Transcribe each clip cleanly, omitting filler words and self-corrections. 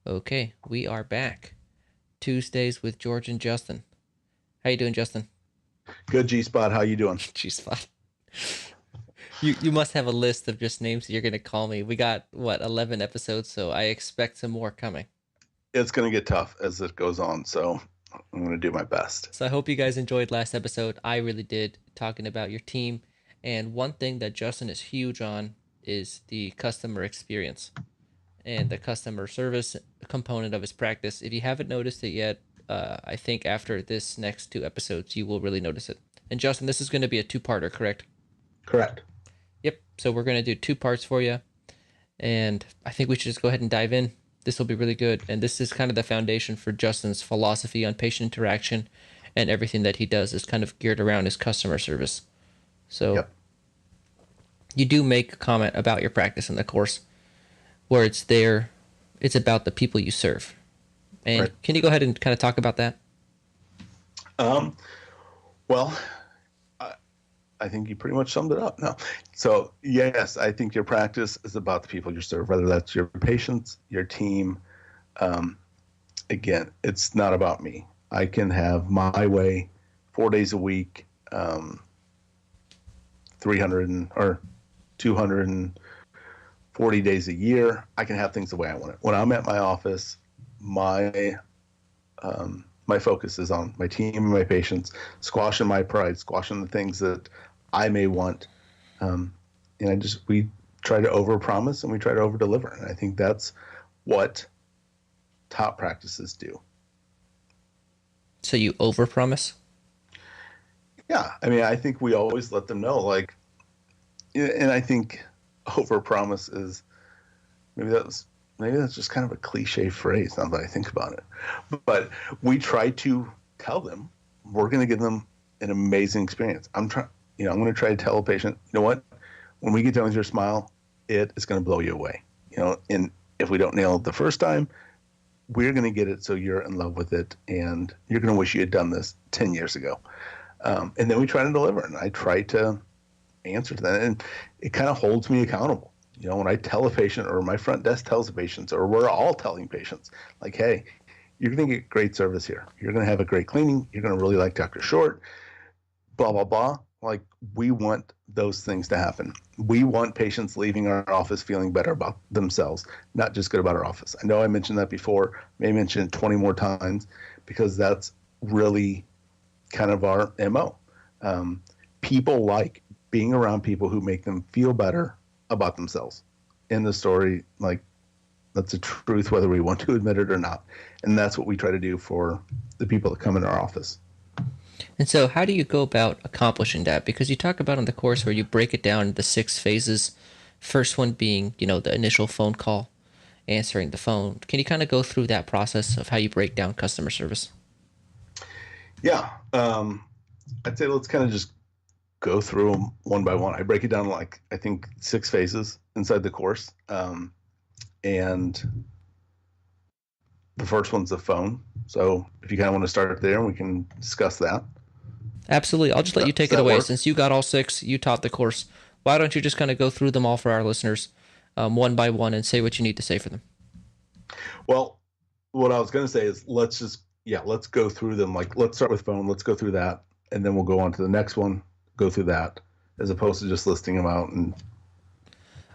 Okay, we are back. Tuesdays with George and Justin. How you doing, Justin? Good, G Spot. How you doing? Jeez, fine. You must have a list of just names that you're gonna call me. We got what 11 episodes, so I expect some more coming. It's going to get tough as it goes on, so I'm going to do my best. So I hope you guys enjoyed last episode. I really did, talking about your team. And one thing that Justin is huge on is the customer experience and the customer service component of his practice. If you haven't noticed it yet, I think after this next two episodes, you will really notice it. And Justin, this is going to be a two-parter, correct? Correct. Yep. So we're going to do two parts for you. And I think we should just go ahead and dive in. This will be really good. And this is kind of the foundation for Justin's philosophy on patient interaction, and everything that he does is kind of geared around his customer service. So Yep. you do make a comment about your practice in the course where it's about the people you serve. And Right. can you go ahead and kind of talk about that? Um, well, I, I think you pretty much summed it up. No. So, yes, I think your practice is about the people you serve, whether that's your patients, your team. Um, Again, it's not about me. I can have my way 4 days a week, 300 or 240 days a year. I can have things the way I want it. When I'm at my office, my my focus is on my team and my patients, squashing my pride, squashing the things that I may want. Um, and we try to overpromise and we try to overdeliver. And I think that's what top practices do. So you overpromise? Yeah. I mean, I think we always let them know, like, and I think overpromise is maybe that's just kind of a cliche phrase now that I think about it. But we try to tell them we're going to give them an amazing experience. I'm going to try to tell a patient, you know what, when we get done with your smile, it is going to blow you away. And if we don't nail it the first time, we're going to get it so you're in love with it, and you're going to wish you had done this 10 years ago. And then we try to deliver, and I try to answer to that, and it kind of holds me accountable. When I tell a patient, or my front desk tells the patients, or we're all telling patients, like, hey, you're going to get great service here. You're going to have a great cleaning. You're going to really like Dr. Short, blah, blah, blah. Like, we want those things to happen. We want patients leaving our office feeling better about themselves, not just good about our office. I know I mentioned that before, may mention it 20 more times, because that's really kind of our MO. People like being around people who make them feel better about themselves. In the story, like, that's a truth whether we want to admit it or not. And that's what we try to do for the people that come in our office. And so how do you go about accomplishing that? Because you talk about in the course where you break it down into six phases. First one being, the initial phone call, answering the phone. Can you kind of go through that process of how you break down customer service? Yeah. I'd say let's kind of just go through them one by one. I break it down like, I think, six phases inside the course. And the first one's the phone. So if you kind of want to start there, we can discuss that. Absolutely. I'll just let you Does take it that away. work? Since you got all six, you taught the course. Why don't you just kind of go through them all for our listeners, one by one, and say what you need to say for them? Well, what I was going to say is let's go through them. Like, let's start with phone. Let's go through that. And then we'll go on to the next one, go through that, as opposed to just listing them out. And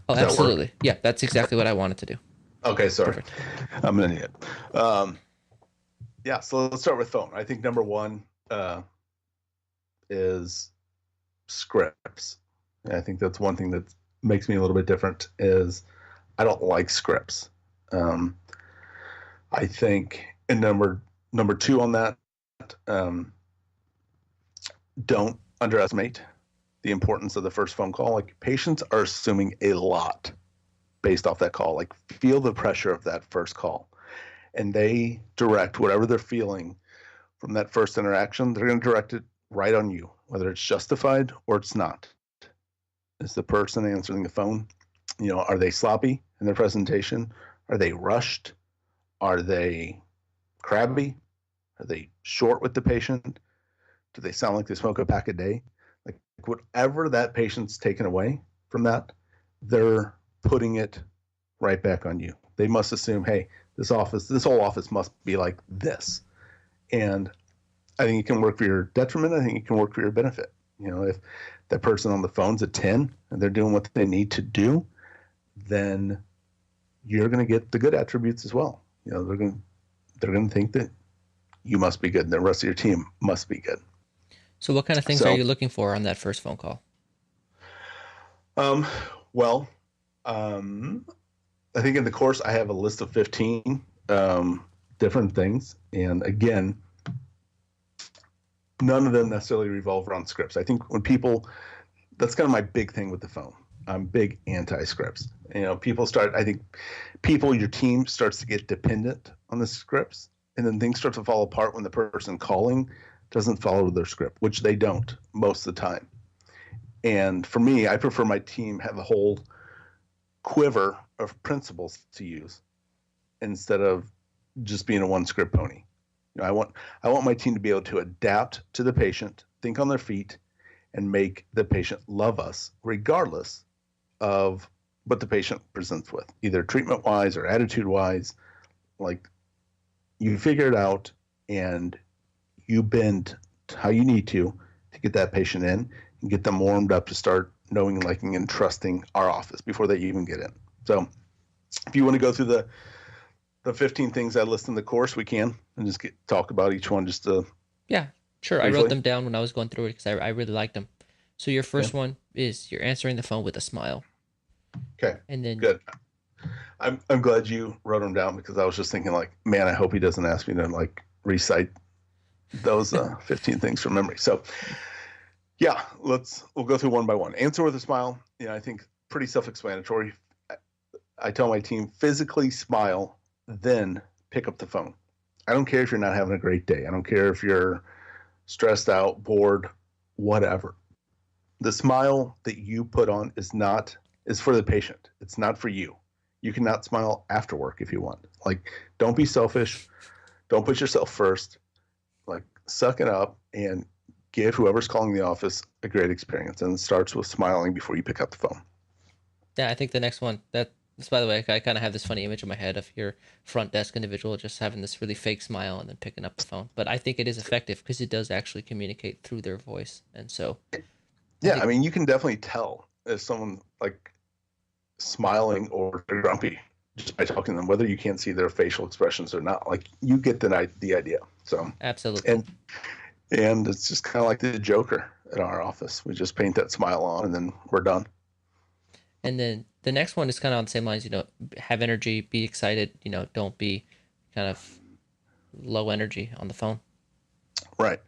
Oh, does that work? absolutely. Yeah, that's exactly what I wanted to do. Okay, sorry. Perfect. I'm an idiot. Yeah, so let's start with phone. I think number one is scripts. And I think that's one thing that makes me a little bit different is I don't like scripts. Um, I think, and number two on that, um, don't underestimate the importance of the first phone call. Like, patients are assuming a lot based off that call. Like, feel the pressure of that first call, and they direct whatever they're feeling from that first interaction. They're going to direct it right on you, whether it's justified or it's not. Is the person answering the phone, are they sloppy in their presentation? Are they rushed? Are they crabby? Are they short with the patient? Do they sound like they smoke a pack a day? Like, whatever that patient's taken away from that, they're putting it right back on you. They must assume, hey, This whole office must be like this. And I think it can work for your detriment. I think it can work for your benefit. If that person on the phone's a 10 and they're doing what they need to do, then you're going to get the good attributes as well. They're going to think that you must be good and the rest of your team must be good. So what kind of things are you looking for on that first phone call? I think in the course I have a list of 15 different things. And again, none of them necessarily revolve around scripts. I think that's kind of my big thing with the phone. I'm big anti-scripts. Your team starts to get dependent on the scripts, and then things start to fall apart when the person calling doesn't follow their script, which they don't most of the time. And for me, I prefer my team have a whole quiver of principles to use instead of just being a one script pony. I want my team to be able to adapt to the patient, think on their feet, and make the patient love us regardless of what the patient presents with, either treatment-wise or attitude-wise. Like, you figure it out and you bend how you need to get that patient in and get them warmed up to start knowing, liking, and trusting our office before they even get in. So if you want to go through the 15 things I list in the course, we can, and just talk about each one just to. Yeah, sure. Briefly. I wrote them down when I was going through it because I really liked them. So your first one is you're answering the phone with a smile. Okay. And then good. I'm glad you wrote them down because I was just thinking like, man, I hope he doesn't ask me to like recite those 15 things from memory. So yeah, we'll go through one by one. Answer with a smile. I think pretty self-explanatory. I tell my team, physically smile, then pick up the phone. I don't care if you're not having a great day. I don't care if you're stressed out, bored, whatever. The smile that you put on is for the patient. It's not for you. You cannot smile after work if you want. Like, don't be selfish. Don't put yourself first. Like, suck it up and give whoever's calling the office a great experience. And it starts with smiling before you pick up the phone. Yeah, I think the next one, by the way, I kind of have this funny image in my head of your front desk individual just having this really fake smile and then picking up the phone. But I think it is effective because it does actually communicate through their voice. And so. I mean, you can definitely tell if someone like smiling or grumpy just by talking to them, whether you can't see their facial expressions or not. Like, you get the idea. So absolutely. And it's just kind of like the Joker at our office. We just paint that smile on and then we're done. And then the next one is kind of on the same lines, have energy, be excited, don't be kind of low energy on the phone. Right.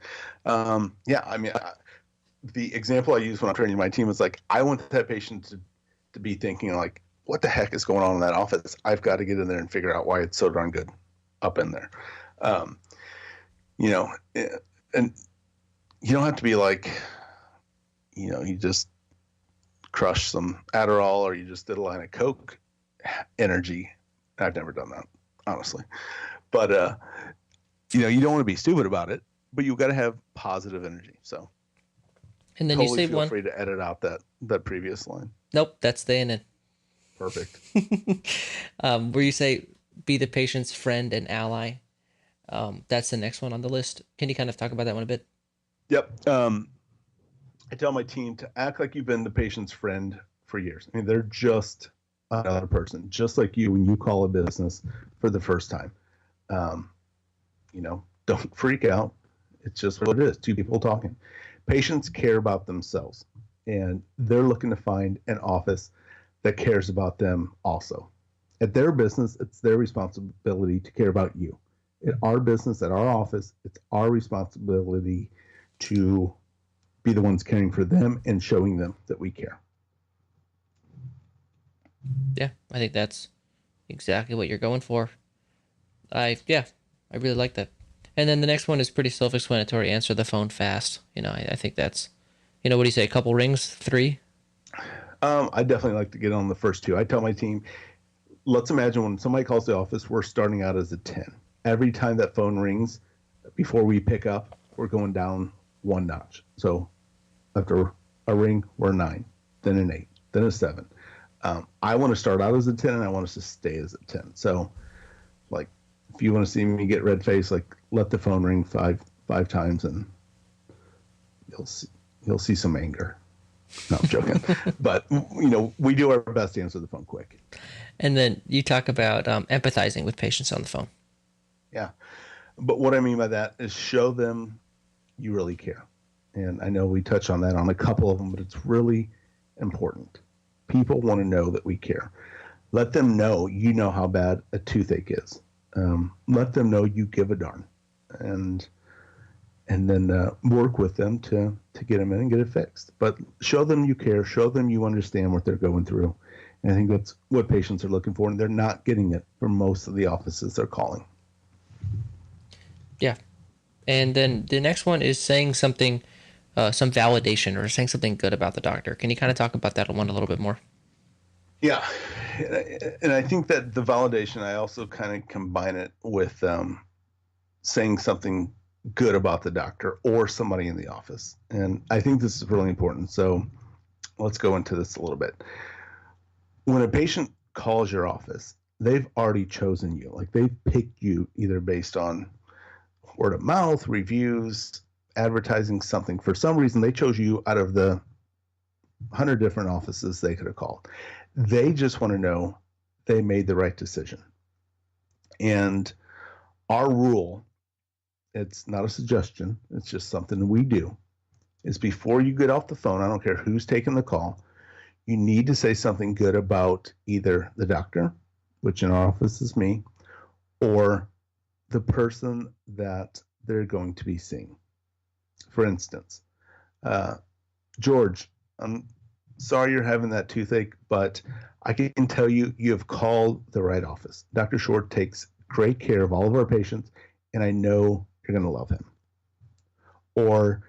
I mean, the example I use when I'm training my team is like, I want that patient to be thinking like, what the heck is going on in that office? I've got to get in there and figure out why it's so darn good up in there. And you don't have to be like, you just crush some Adderall or you just did a line of Coke energy. I've never done that, honestly. But, you don't want to be stupid about it, but you've got to have positive energy. So, and then totally you say feel free to edit out that previous line. Nope, that's staying in. Perfect. Where you say be the patient's friend and ally. That's the next one on the list. Can you kind of talk about that one a bit? Yep. I tell my team to act like you've been the patient's friend for years. I mean, they're just another person, just like you when you call a business for the first time. Don't freak out. It's just what it is. Two people talking. Patients care about themselves, and they're looking to find an office that cares about them also. At their business, it's their responsibility to care about you. At our business, at our office, it's our responsibility to be the ones caring for them and showing them that we care. Yeah, I think that's exactly what you're going for. I really like that. And then the next one is pretty self-explanatory. Answer the phone fast. I think that's, what do you say? A couple rings? 3? I definitely like to get on the first 2. I tell my team, let's imagine when somebody calls the office, we're starting out as a 10. Every time that phone rings, before we pick up, we're going down 1 notch. So after a ring, we're a 9, then an 8, then a 7. I want to start out as a 10, and I want us to stay as a 10. So Like, if you want to see me get red face, like, let the phone ring five times, and you'll see some anger. No, I'm joking. But, we do our best to answer the phone quick. And then you talk about empathizing with patients on the phone. Yeah. But what I mean by that is show them you really care. And I know we touch on that on a couple of them, but it's really important. People want to know that we care. Let them know you know how bad a toothache is. Let them know you give a darn. And then work with them to get them in and get it fixed. But show them you care. Show them you understand what they're going through. And I think that's what patients are looking for, and they're not getting it from most of the offices they're calling. Yeah. And then the next one is saying something, some validation or saying something good about the doctor. Can you kind of talk about that one a little bit more? Yeah. And I think that the validation, I also kind of combine it with saying something good about the doctor or somebody in the office. And I think this is really important. So let's go into this a little bit. When a patient calls your office, they've already chosen you. Like, they've picked you either based on word of mouth, reviews, advertising, something. For some reason, they chose you out of the 100 different offices they could have called. They just want to know they made the right decision. And our rule, it's not a suggestion, it's just something we do, is before you get off the phone, I don't care who's taking the call, you need to say something good about either the doctor, which in our office is me, or the person that they're going to be seeing. For instance, George, I'm sorry you're having that toothache, but I can tell you have called the right office. Dr. Short takes great care of all of our patients, and I know you're going to love him. Or,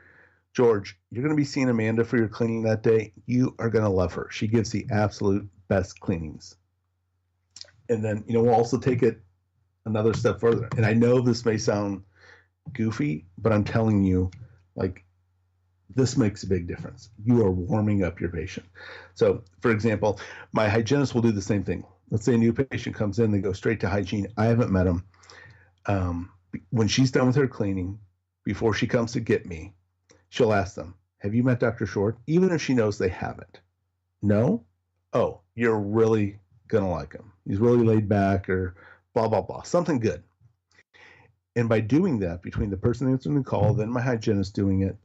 George, you're going to be seeing Amanda for your cleaning that day. You are going to love her. She gives the absolute best cleanings. And then, we'll also take it another step further. And I know this may sound goofy, but I'm telling you, like, this makes a big difference. You are warming up your patient. So, for example, my hygienist will do the same thing. Let's say a new patient comes in, they go straight to hygiene. I haven't met them. When she's done with her cleaning, before she comes to get me, she'll ask them, have you met Dr. Short? Even if she knows they haven't. No? Oh, you're really going to like him. He's really laid back, or blah, blah, blah. Something good. And by doing that, between the person answering the call, then my hygienist doing it,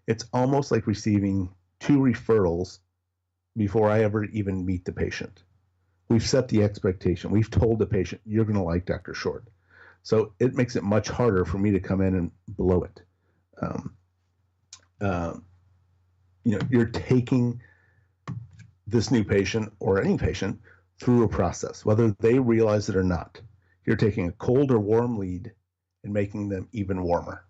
it's almost like receiving 2 referrals before I ever even meet the patient. We've set the expectation. We've told the patient, you're going to like Dr. Short. So it makes it much harder for me to come in and blow it. You're taking this new patient or any patient through a process, whether they realize it or not. You're taking a cold or warm lead and making them even warmer.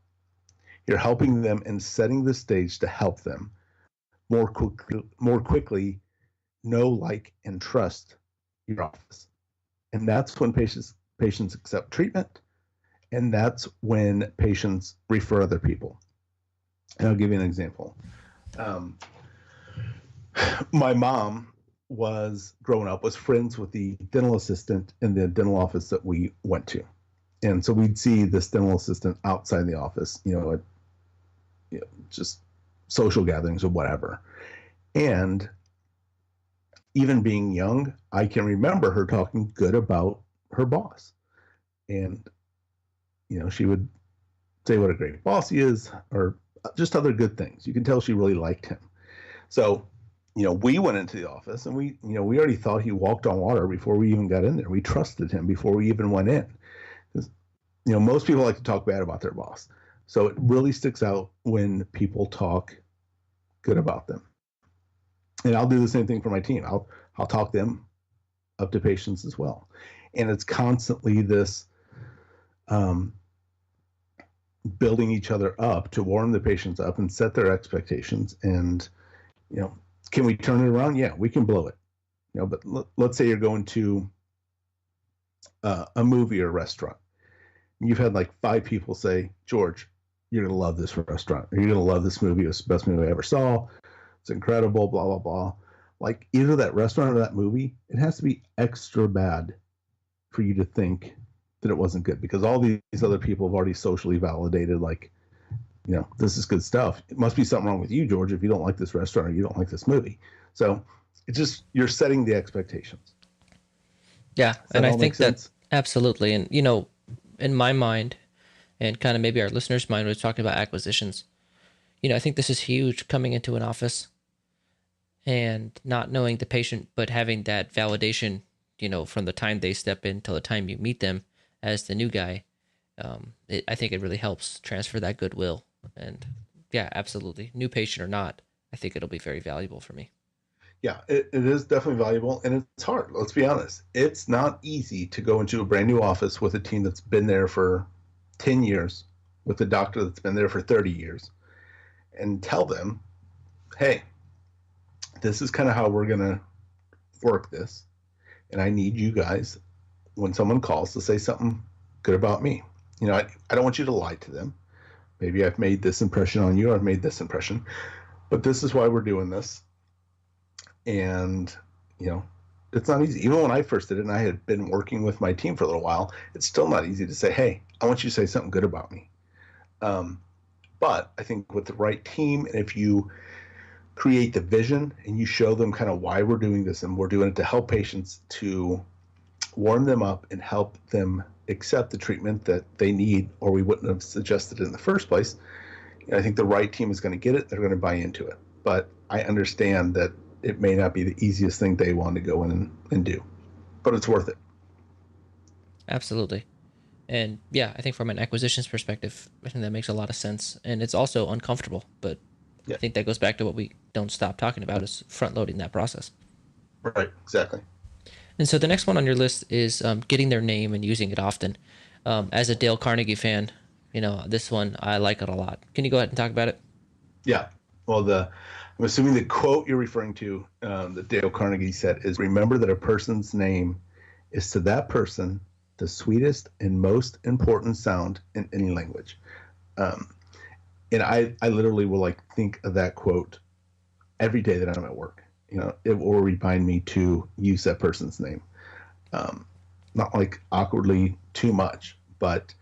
You're helping them and setting the stage to help them more quickly know, like, and trust your office. And that's when patients accept treatment, and that's when patients refer other people. And I'll give you an example. My mom growing up, was friends with the dental assistant in the dental office that we went to. And so we'd see this dental assistant outside the office, at just social gatherings or whatever. And even being young, I can remember her talking good about her boss. And, she would say what a great boss he is, or just other good things. You can tell she really liked him. So, we went into the office and we already thought he walked on water before we even got in there. We trusted him before we even went in. Because, most people like to talk bad about their boss. So it really sticks out when people talk good about them. And I'll do the same thing for my team. I'll talk them up to patients as well. And it's constantly this building each other up to warm the patients up and set their expectations. And, can we turn it around? Yeah, we can blow it. But let's say you're going to a movie or a restaurant. You've had like 5 people say, George, you're going to love this restaurant, or you're going to love this movie. It's the best movie I ever saw. It's incredible, blah, blah, blah. Like, either that restaurant or that movie, it has to be extra bad for you to think that it wasn't good, because all these other people have already socially validated, like, this is good stuff. It must be something wrong with you, George, if you don't like this restaurant or you don't like this movie. So it's just, you're setting the expectations. Yeah, Does and that I all make think that sense? absolutely. And in my mind, and kind of maybe our listeners' mind, was talking about acquisitions. I think this is huge coming into an office and not knowing the patient, but having that validation, from the time they step in till the time you meet them as the new guy. I think it really helps transfer that goodwill. And yeah, absolutely. New patient or not, I think it'll be very valuable for me. Yeah, it is definitely valuable, and it's hard. Let's be honest. It's not easy to go into a brand new office with a team that's been there for 10 years, with a doctor that's been there for 30 years, and tell them, hey, this is kind of how we're going to work this. And I need you guys, when someone calls, to say something good about me. I don't want you to lie to them. Maybe I've made this impression on you, I've made this impression, but this is why we're doing this. And, you know, it's not easy. Even when I first did it and I had been working with my team for a little while, it's still not easy to say, hey, I want you to say something good about me. Um, but I think with the right team, and if you create the vision and you show them kind of why we're doing this, and we're doing it to help patients, to warm them up and help them accept the treatment that they need, or we wouldn't have suggested it in the first place, I think the right team is going to get it. They're going to buy into it. But I understand that it may not be the easiest thing they want to go in and do, but it's worth it. Absolutely. And yeah, I think from an acquisitions perspective, I think that makes a lot of sense. And it's also uncomfortable, but I Yeah, think that goes back to what we don't stop talking about is front loading that process. right, exactly. And so the next one on your list is getting their name and using it often. As a Dale Carnegie fan, this one, I like it a lot. Can you go ahead and talk about it? Yeah. Well, I'm assuming the quote you're referring to, that Dale Carnegie said, is, remember that a person's name is to that person the sweetest and most important sound in any language. Um, and I literally will like think of that quote every day that I'm at work. It will remind me to use that person's name. Um, Not like awkwardly too much, but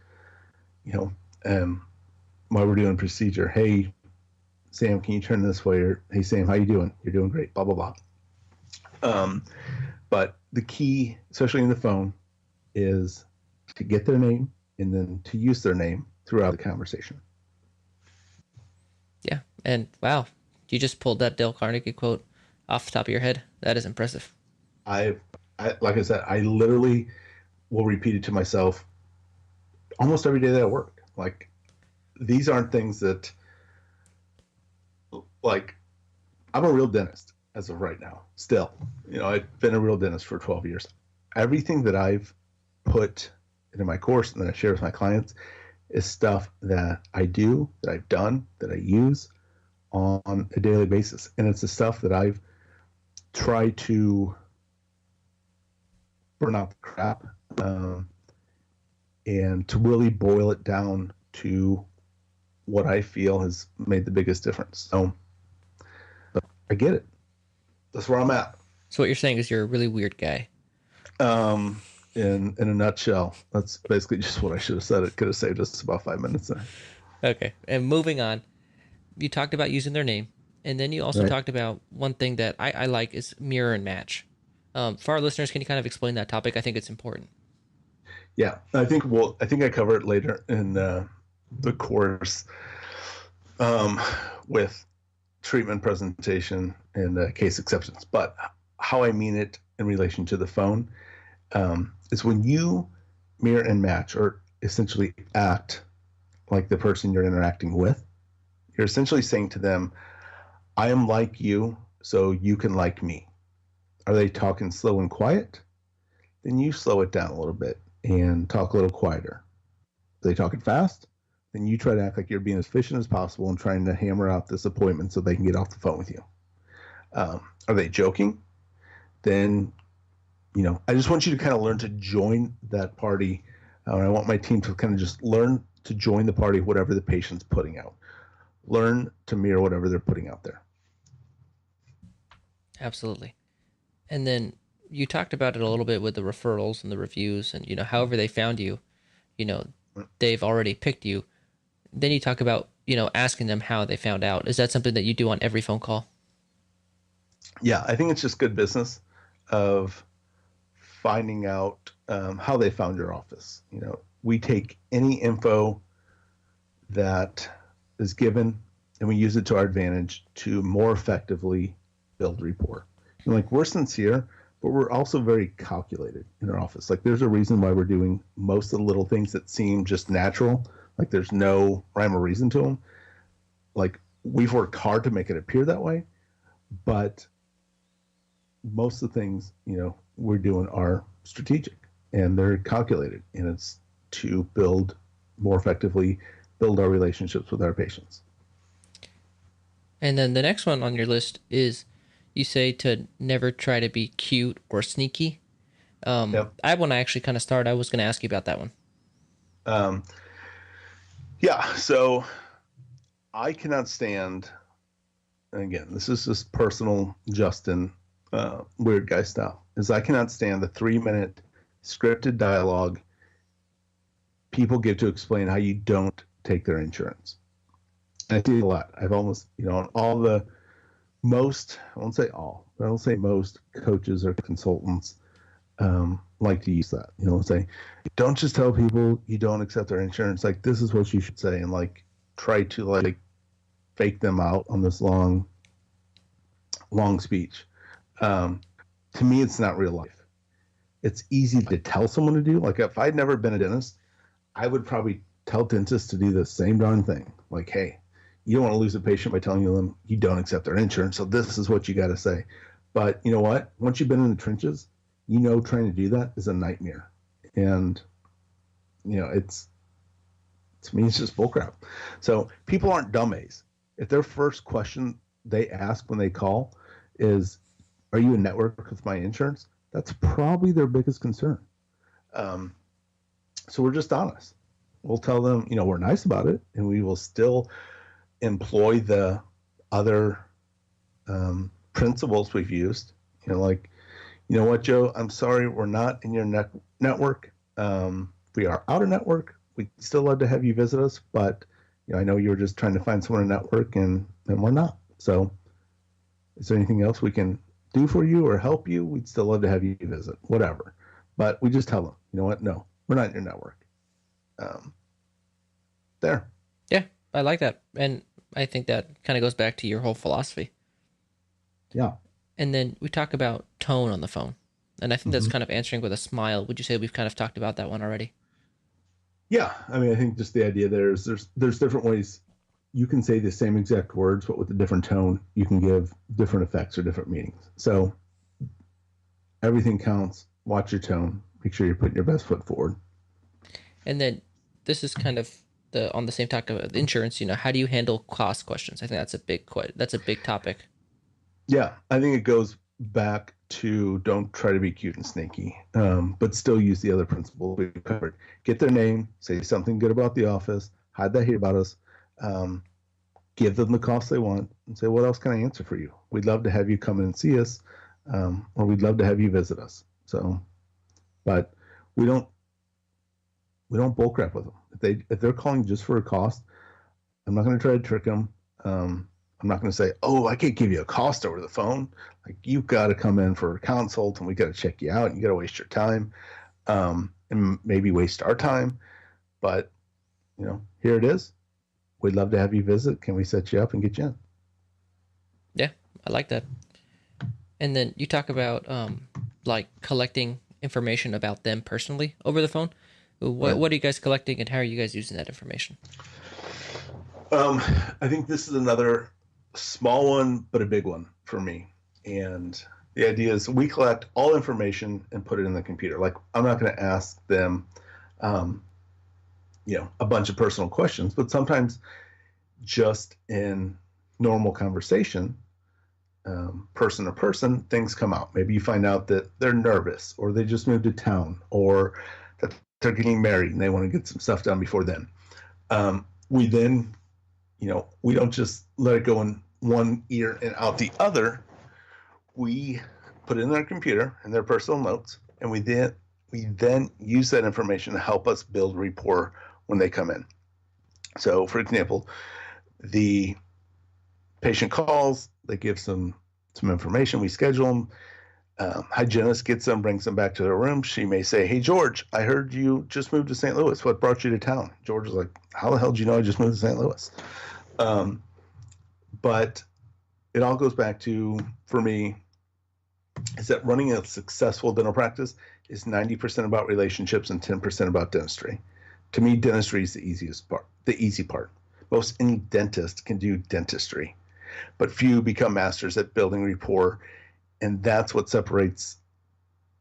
you know, um, while we're doing procedure, hey Sam, can you turn this way? Or hey Sam, how you doing? You're doing great. Blah blah blah. Um, but the key, especially in the phone, is to get their name and then to use their name throughout the conversation. Yeah. And wow, you just pulled that Dale Carnegie quote off the top of your head. That is impressive. I, like I said, I literally will repeat it to myself almost every day that I work. Like, these aren't things that, like, I'm a real dentist as of right now. Still, I've been a real dentist for 12 years. Everything that I've put into my course and that I share with my clients is stuff that I do, that I've done, that I use on a daily basis. And it's the stuff that I've tried to burn out the crap, and to really boil it down to what I feel has made the biggest difference. So I get it. That's where I'm at. So what you're saying is you're a really weird guy. Um, in a nutshell, that's basically just what I should have said. It could have saved us about 5 minutes there. Okay. And moving on, you talked about using their name. And then you also Right. talked about one thing that I like is mirror and match. For our listeners, can you kind of explain that topic? I think it's important. Yeah, I think I cover it later in the course, um, with treatment presentation and case acceptance. But how I mean it in relation to the phone, is when you mirror and match, or essentially act like the person you're interacting with. You're essentially saying to them, I am like you, so you can like me. Are they talking slow and quiet? Then you slow it down a little bit and talk a little quieter. Are they talking fast? Then you try to act like you're being as efficient as possible and trying to hammer out this appointment so they can get off the phone with you. Are they joking? Then, I just want you to kind of learn to join that party. I want my team to kind of just learn to join the party, whatever the patient's putting out. Learn to mirror whatever they're putting out there. Absolutely. And then you talked about it a little bit with the referrals and the reviews and, however they found you. you know, they've already picked you. Then you talk about, asking them how they found out. Is that something that you do on every phone call? Yeah, I think it's just good business of finding out how they found your office. We take any info that is given and we use it to our advantage to more effectively build rapport. Like we're sincere, but we're also very calculated in our office. Like there's a reason why we're doing most of the little things that seem just natural. Like there's no rhyme or reason to them. Like we've worked hard to make it appear that way, but most of the things, we're doing are strategic and they're calculated, and it's to build more effectively, build our relationships with our patients. And then the next one on your list is you say to never try to be cute or sneaky. Yep. I want to actually kind of start. I was going to ask you about that one. Um, yeah. So I cannot stand, and again, this is just personal Justin weird guy style, is I cannot stand the 3-minute scripted dialogue people give to explain how you don't take their insurance. And I see it a lot. I've almost, on all the most, I won't say all, but I'll say most coaches or consultants like to use that, say, don't just tell people you don't accept their insurance. Like, this is what you should say. And like, try to like fake them out on this long speech. To me, it's not real life. It's easy to tell someone to do. Like if I'd never been a dentist, I would probably tell dentists to do the same darn thing. Like, hey, you don't want to lose a patient by telling them you don't accept their insurance. So this is what you got to say. But you know what? Once you've been in the trenches, trying to do that is a nightmare. And, it's, to me, it's just bullcrap. So people aren't dumbass. If their first question they ask when they call is, are you in network with my insurance? That's probably their biggest concern. So we're just honest. We'll tell them, we're nice about it, and we will still employ the other principles we've used. Like, you know what, Joe? I'm sorry, we're not in your network. We are out of network. We still love to have you visit us, but I know you're just trying to find someone in network, and we're not. So, is there anything else we can do for you or help you? We'd still love to have you visit, whatever. But we just tell them, you know what? No, we're not in your network. There. Yeah, I like that. And I think that kind of goes back to your whole philosophy. Yeah. And then we talk about tone on the phone. And I think that's kind of answering with a smile. Would you say we've kind of talked about that one already? Yeah. I mean, I think just the idea there's different ways you can say the same exact words, but with a different tone, you can give different effects or different meanings. So everything counts. Watch your tone. Make sure you're putting your best foot forward. And then this is kind of on the same topic of insurance. How do you handle cost questions? I think that's a big topic. Yeah, I think it goes back to don't try to be cute and sneaky, but still use the other principles we covered. Get their name, say something good about the office, hide that here about us, give them the cost they want, and say, what else can I answer for you? We'd love to have you come in and see us, or we'd love to have you visit us. So, but we don't bullcrap with them. If they're calling just for a cost, I'm not going to try to trick them. I'm not going to say, oh, I can't give you a cost over the phone. Like, you've got to come in for a consult and we got to check you out and you got to waste your time, and maybe waste our time. But, here it is. We'd love to have you visit. Can we set you up and get you in? Yeah, I like that. And then you talk about like collecting information about them personally over the phone. What are you guys collecting, and how are you guys using that information? I think this is another small one, but a big one for me. And the idea is we collect all information and put it in the computer. Like, I'm not going to ask them, a bunch of personal questions, but sometimes just in normal conversation, person to person, things come out. Maybe you find out that they're nervous, or they just moved to town, or that they're getting married and they want to get some stuff done before then. We then, we don't just let it go in one ear and out the other. We put it in our computer in their personal notes, and we then we then use that information to help us build rapport when they come in. So, for example, the patient calls, they give some information, we schedule them. Hygienist gets them, brings them back to their room. She may say, "Hey, George, I heard you just moved to St. Louis. What brought you to town?" George is like, "How the hell did you know I just moved to St. Louis?" But it all goes back to, for me, is that running a successful dental practice is 90% about relationships and 10% about dentistry. To me, dentistry is the easiest part, the easy part. Most any dentist can do dentistry, but few become masters at building rapport, and that's what separates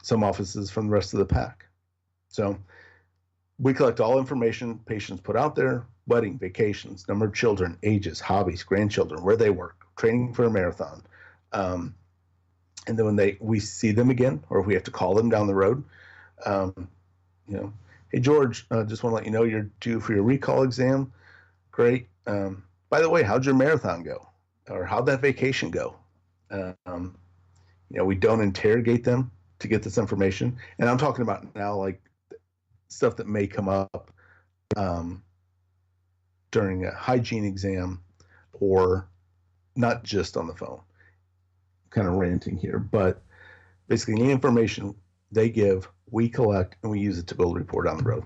some offices from the rest of the pack. So we collect all information patients put out there: wedding, vacations, number of children, ages, hobbies, grandchildren, where they work, training for a marathon. And then when we see them again, or if we have to call them down the road, "Hey, George, just want to let you know you're due for your recall exam. Great. By the way, how'd your marathon go? Or how'd that vacation go?" We don't interrogate them to get this information. And I'm talking about now, like, stuff that may come up during a hygiene exam, or not just on the phone. Kind of ranting here, but basically any information they give, we collect, and we use it to build a rapport down the road.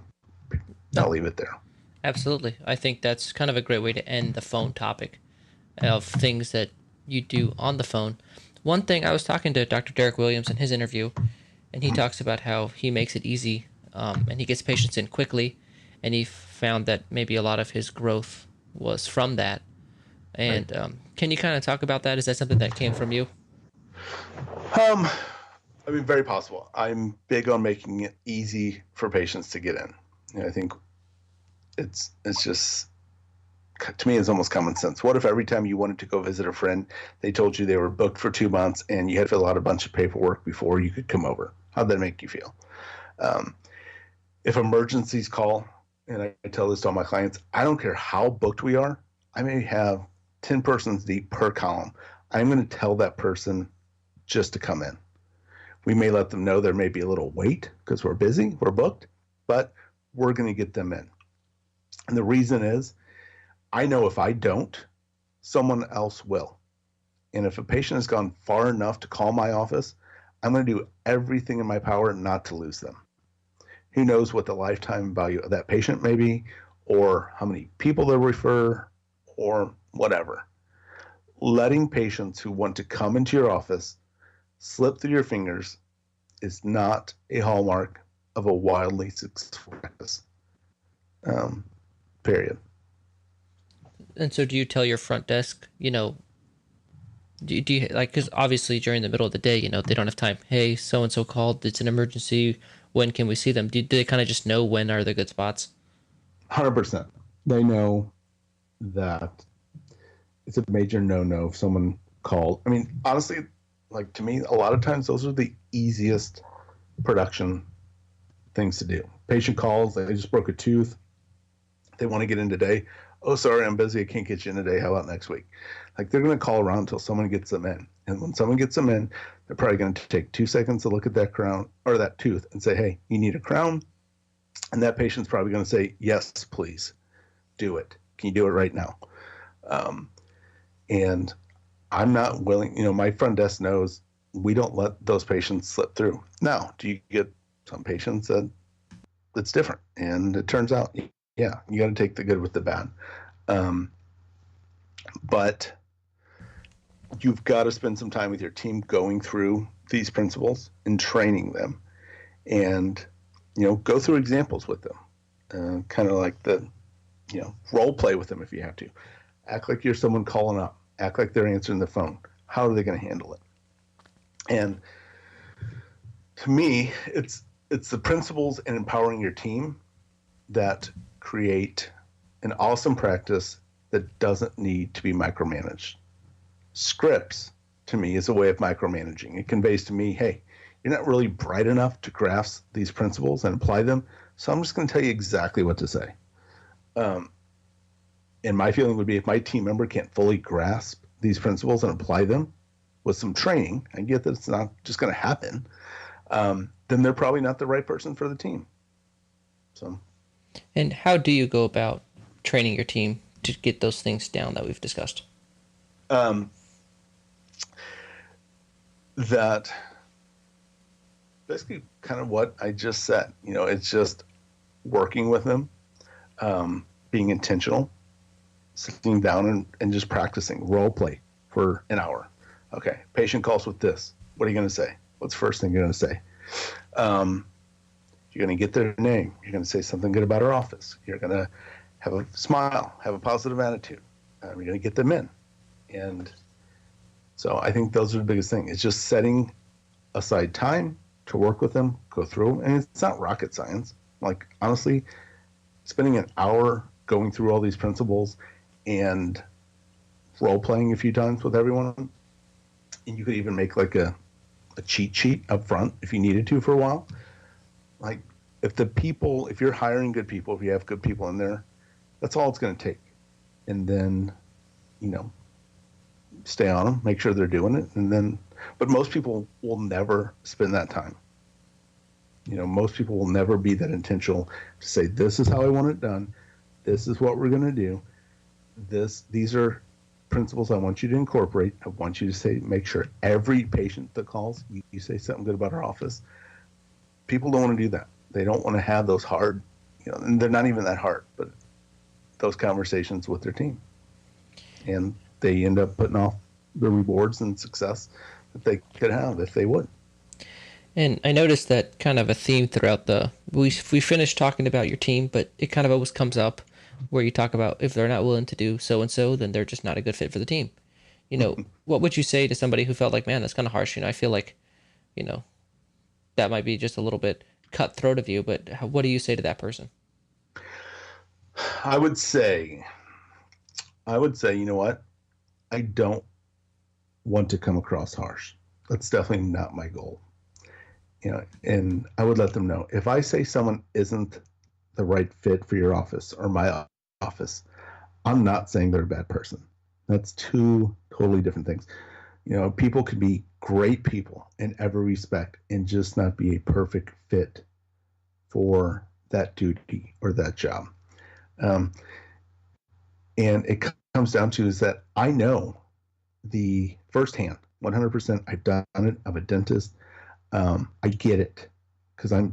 I'll leave it there. Absolutely. I think that's kind of a great way to end the phone topic of things that you do on the phone. One thing, I was talking to Dr. Derek Williams in his interview, and he talks about how he makes it easy, and he gets patients in quickly, and he found that maybe a lot of his growth was from that. And Right. Can you kind of talk about that? Is that something that came from you? I mean, very possible. I'm big on making it easy for patients to get in. I think it's just, to me, it's almost common sense. What if every time you wanted to go visit a friend, they told you they were booked for 2 months and you had to fill out a bunch of paperwork before you could come over? How'd that make you feel? If emergencies call, and I tell this to all my clients, I don't care how booked we are. I may have 10 persons deep per column. I'm going to tell that person just to come in. We may let them know there may be a little wait because we're busy, we're booked, but we're going to get them in. And the reason is, I know if I don't, someone else will. And if a patient has gone far enough to call my office, I'm going to do everything in my power not to lose them. Who knows what the lifetime value of that patient may be, or how many people they'll refer, or whatever. Letting patients who want to come into your office slip through your fingers is not a hallmark of a wildly successful practice. Period. And so do you tell your front desk, do you like, because obviously during the middle of the day, they don't have time. Hey, so and so called. It's an emergency. When can we see them? Do they kind of just know when are the good spots? 100%. They know that it's a major no-no if someone called. I mean, honestly, like, to me, a lot of times those are the easiest production things to do. Patient calls, they just broke a tooth. They want to get in today. "Oh, sorry, I'm busy. I can't get you in today. How about next week?" Like, they're going to call around until someone gets them in. And when someone gets them in, they're probably going to take 2 seconds to look at that crown or that tooth and say, "Hey, you need a crown?" And that patient's probably going to say, "Yes, please do it. Can you do it right now?" And I'm not willing, my front desk knows we don't let those patients slip through. Now, do you get some patients that it's different? And it turns out, yeah, you got to take the good with the bad. But you've got to spend some time with your team going through these principles and training them, and go through examples with them, kind of like role play with them if you have to. Act like you're someone calling up. Act like they're answering the phone. How are they going to handle it? And to me, it's the principles and empowering your team that create an awesome practice that doesn't need to be micromanaged. Scripts, to me, is a way of micromanaging. It conveys to me, hey, you're not really bright enough to grasp these principles and apply them, so I'm just going to tell you exactly what to say. And my feeling would be, if my team member can't fully grasp these principles and apply them with some training, I get that it's not just going to happen. then they're probably not the right person for the team. So, And how do you go about training your team to get those things down that we've discussed? um, that basically kind of what I just said. It's just working with them, being intentional, sitting down and just practicing role play for an hour. Okay, patient calls with this. What are you going to say? What's the first thing you're going to say? You're going to get their name. You're going to say something good about our office. You're going to have a smile, have a positive attitude. You're going to get them in. And so I think those are the biggest thing. It's just setting aside time to work with them, go through, and it's not rocket science. Like, honestly, spending an hour going through all these principles and role playing a few times with everyone, and you could even make like a cheat sheet up front if you needed to for a while. Like, if you're hiring good people, if you have good people in there, that's all it's going to take. And then, stay on them, make sure they're doing it. But most people will never spend that time. Most people will never be that intentional to say, this is how I want it done. This is what we're going to do. These are principles I want you to incorporate. I want you to say, make sure every patient that calls, you say something good about our office. People don't want to do that. They don't want to have those hard, and they're not even that hard, but those conversations with their team. And they end up putting off the rewards and success that they could have if they would. And I noticed that kind of a theme throughout we finished talking about your team, but it kind of always comes up where you talk about if they're not willing to do so and so, then they're just not a good fit for the team. What would you say to somebody who felt like, man, that's kind of harsh? I feel like, you know, that might be just a little bit cutthroat of you, but what do you say to that person? I would say, you know what? I don't want to come across harsh. That's definitely not my goal. And I would let them know if I say someone isn't the right fit for your office or my office, I'm not saying they're a bad person. That's two totally different things. People could be great people in every respect and just not be a perfect fit for that duty or that job. Um, and it comes down to is that I know the firsthand, 100%. I've done it. I'm a dentist. I get it because I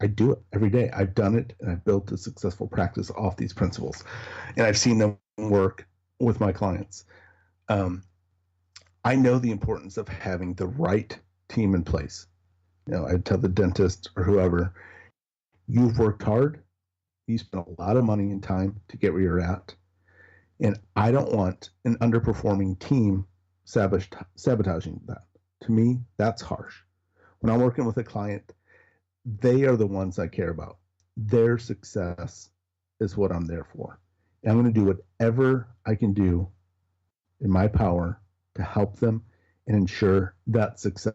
do it every day. I've done it and I've built a successful practice off these principles, and I've seen them work with my clients. I know the importance of having the right team in place. I tell the dentist or whoever, you've worked hard. You spent a lot of money and time to get where you're at. And I don't want an underperforming team sabotaging that. To me, that's harsh. When I'm working with a client, they are the ones I care about. Their success is what I'm there for. And I'm going to do whatever I can do in my power to help them and ensure that success.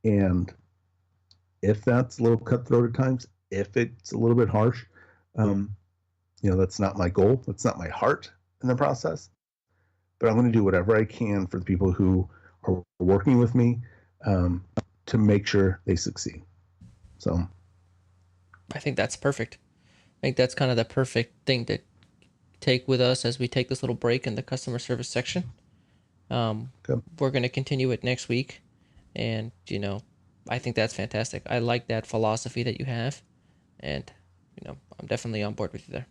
And if that's a little cutthroat at times, if it's a little bit harsh, that's not my goal. That's not my heart in the process. But I'm going to do whatever I can for the people who are working with me to make sure they succeed. So I think that's perfect. I think that's kind of the perfect thing to take with us as we take this little break in the customer service section. good. We're going to continue it next week. And, I think that's fantastic. I like that philosophy that you have. And, I'm definitely on board with you there.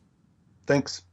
Thanks.